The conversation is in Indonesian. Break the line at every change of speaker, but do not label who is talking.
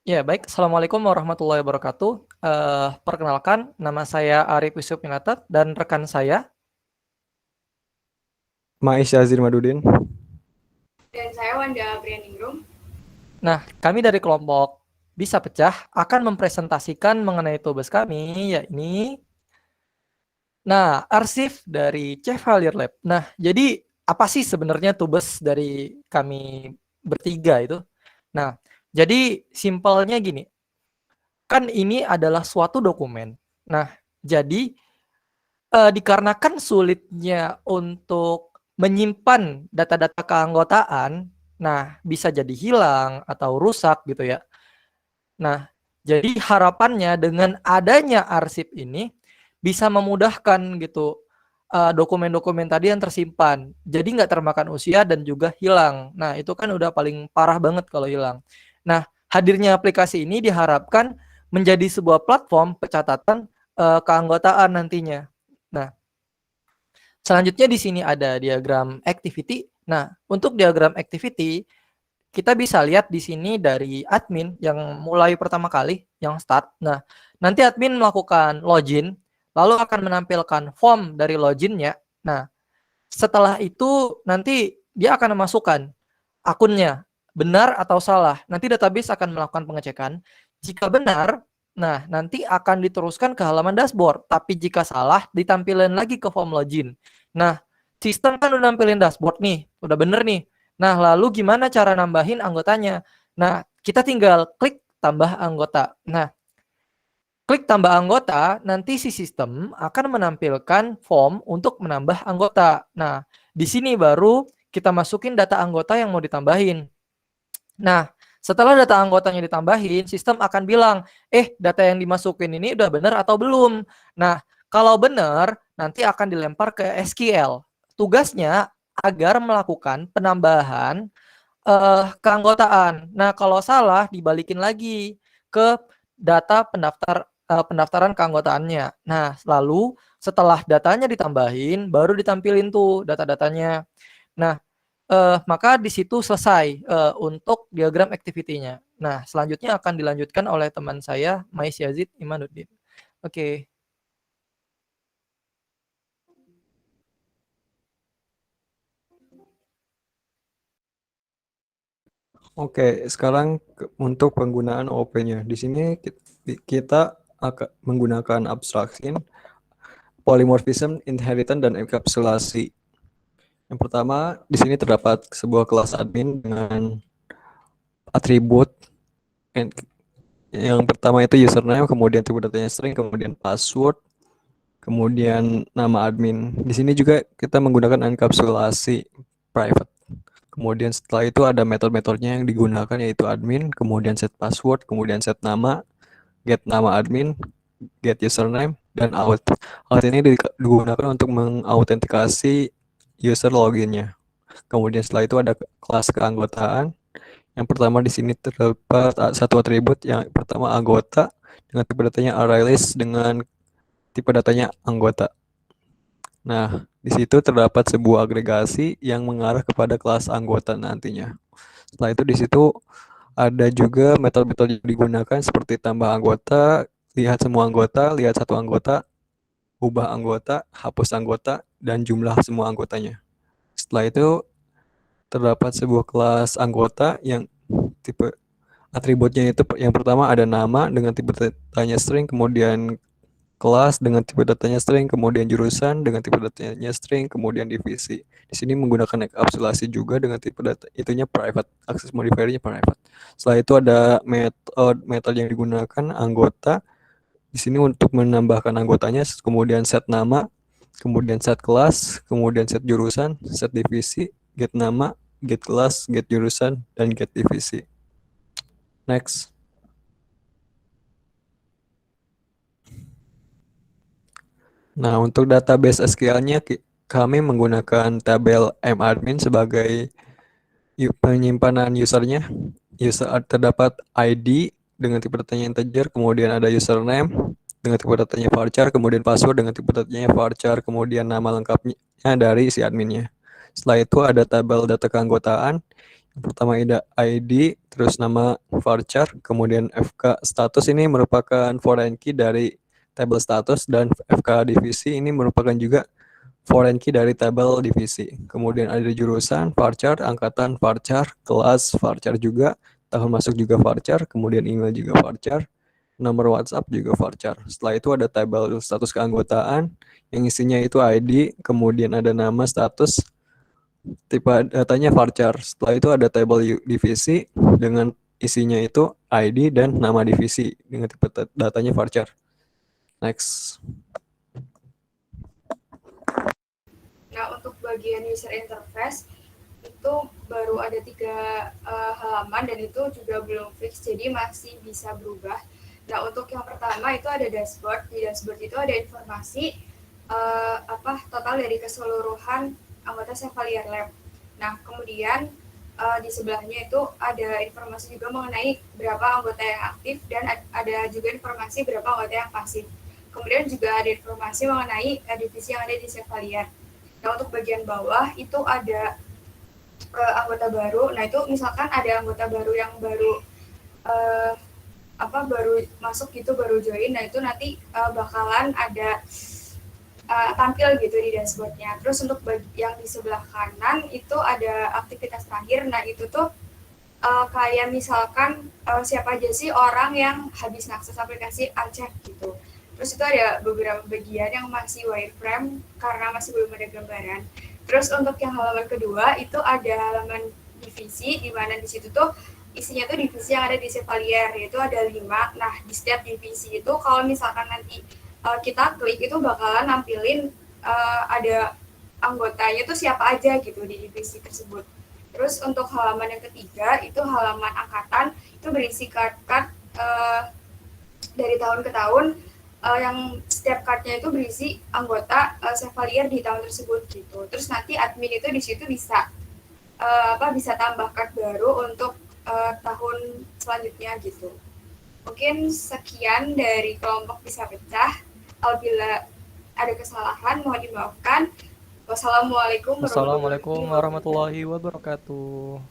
Ya, baik. Assalamualaikum warahmatullahi wabarakatuh. Perkenalkan, nama saya Arif Yusuf Minatat dan rekan saya.
Mais Yazir Madudin.
Dan saya Wanda Brianingrum.
Nah, kami dari kelompok Bisa Pecah akan mempresentasikan mengenai tugas kami, yakni, arsip dari Chevalier Lab. Nah, jadi apa sih sebenarnya tugas dari kami bertiga itu? Nah, jadi simpelnya gini, kan ini adalah suatu dokumen. Nah, jadi dikarenakan sulitnya untuk menyimpan data-data keanggotaan, nah bisa jadi hilang atau rusak gitu ya. Nah, jadi harapannya dengan adanya arsip ini bisa memudahkan gitu dokumen-dokumen tadi yang tersimpan. Jadi nggak termakan usia dan juga hilang. Nah, itu kan udah paling parah banget kalau hilang. Nah, hadirnya aplikasi ini diharapkan menjadi sebuah platform pencatatan keanggotaan nantinya. Nah, selanjutnya di sini ada diagram activity. Nah, untuk diagram activity, kita bisa lihat di sini dari admin yang mulai pertama kali, yang start. Nah, nanti admin melakukan login, lalu akan menampilkan form dari loginnya. Nah, setelah itu nanti dia akan memasukkan akunnya, benar atau salah. Nanti database akan melakukan pengecekan. Jika benar, nah nanti akan diteruskan ke halaman dashboard. Tapi jika salah, ditampilkan lagi ke form login. Nah, sistem kan udah nampilin dashboard nih, udah bener nih. Nah, lalu gimana cara nambahin anggotanya? Nah, kita tinggal klik tambah anggota. Nah, klik tambah anggota, nanti si sistem akan menampilkan form untuk menambah anggota. Nah, di sini baru kita masukin data anggota yang mau ditambahin. Nah, setelah data anggotanya ditambahin, sistem akan bilang, data yang dimasukin ini udah benar atau belum. Nah, kalau benar, nanti akan dilempar ke SQL. Tugasnya agar melakukan penambahan keanggotaan. Nah, kalau salah dibalikin lagi ke data pendaftaran keanggotaannya. Nah, lalu setelah datanya ditambahin, baru ditampilin tuh data-datanya. Nah, maka di situ selesai untuk diagram activity-nya. Nah, selanjutnya akan dilanjutkan oleh teman saya, Mais Yazid Imanuddin. Oke.
Oke, sekarang untuk penggunaan OP-nya. Di sini kita akan menggunakan abstraction, polymorphism, inheritance, dan enkapsulasi. Yang pertama, di sini terdapat sebuah kelas admin dengan atribut. Yang pertama itu username, kemudian tipe datanya string, kemudian password, kemudian nama admin. Di sini juga kita menggunakan enkapsulasi private. Kemudian setelah itu ada metode-metodenya yang digunakan yaitu admin, kemudian set password, kemudian set nama, get nama admin, get username, dan out. Out ini digunakan untuk mengautentikasi user loginnya. Kemudian setelah itu ada kelas keanggotaan. Yang pertama di sini terdapat satu atribut yang pertama anggota dengan tipe datanya array list dengan tipe datanya anggota. Nah, di situ terdapat sebuah agregasi yang mengarah kepada kelas anggota nantinya. Setelah itu di situ ada juga metode-metode yang digunakan seperti tambah anggota, lihat semua anggota, lihat satu anggota, ubah anggota, hapus anggota, dan jumlah semua anggotanya. Setelah itu terdapat sebuah kelas anggota yang tipe atributnya itu yang pertama ada nama dengan tipe datanya string, kemudian kelas dengan tipe datanya string, kemudian jurusan dengan tipe datanya string, kemudian divisi. Di sini menggunakan enkapsulasi juga dengan tipe data itunya private, akses modifiernya private. Setelah itu ada metode yang digunakan anggota. Di sini untuk menambahkan anggotanya, kemudian set nama, kemudian set kelas, kemudian set jurusan, set divisi, get nama, get kelas, get jurusan, dan get divisi. Next. Nah, untuk database SQL-nya kami menggunakan tabel madmin sebagai penyimpanan usernya. User terdapat ID dengan tipe datanya integer, kemudian ada username dengan tipe datanya varchar, kemudian password dengan tipe datanya varchar, kemudian nama lengkapnya dari si adminnya. Setelah itu ada tabel data keanggotaan Pertama ada ID, terus nama varchar, kemudian FK status ini merupakan foreign key dari table status, dan FK divisi ini merupakan juga foreign key dari table divisi. Kemudian ada jurusan, varchar, angkatan, varchar, kelas, varchar juga, tahun masuk juga varchar, kemudian email juga varchar, nomor WhatsApp juga varchar. Setelah itu ada table status keanggotaan yang isinya itu ID, kemudian ada nama, status, tipe datanya varchar. Setelah itu ada table divisi dengan isinya itu ID dan nama divisi dengan tipe datanya varchar. Next.
Nah, untuk bagian user interface itu baru ada 3 halaman dan itu juga belum fix, jadi masih bisa berubah. Nah, untuk yang pertama itu ada dashboard. Di dashboard itu ada informasi total dari keseluruhan anggota Chevalier Lab. Nah, kemudian di sebelahnya itu ada informasi juga mengenai berapa anggota yang aktif dan ada juga informasi berapa anggota yang pasif. Kemudian juga ada informasi mengenai divisi yang ada di Chevalier. Nah, untuk bagian bawah itu ada anggota baru. Nah, itu misalkan ada anggota baru yang baru baru masuk gitu, baru join. Nah, itu nanti bakalan ada tampil gitu di dashboardnya. Terus untuk yang di sebelah kanan itu ada aktivitas terakhir. Nah, itu tuh kayak misalkan siapa aja sih orang yang habis ngakses aplikasi Uncek gitu. Terus itu ada beberapa bagian yang masih wireframe karena masih belum ada gambaran. Terus untuk yang halaman kedua itu ada halaman divisi, di mana di situ tuh isinya tuh divisi yang ada di Chevalier, yaitu ada 5. Nah, di setiap divisi itu kalau misalkan nanti kita klik itu bakalan nampilin ada anggotanya tuh siapa aja gitu di divisi tersebut. Terus untuk halaman yang ketiga itu halaman angkatan, itu berisi card-card dari tahun ke tahun, yang setiap cardnya itu berisi anggota Chevalier di tahun tersebut gitu. Terus nanti admin itu di situ bisa bisa tambah card baru untuk tahun selanjutnya gitu. Mungkin sekian dari kelompok bisa pecah. Apabila ada kesalahan mohon dimaafkan. Wassalamualaikum
Wassalamualaikum warahmatullahi wabarakatuh.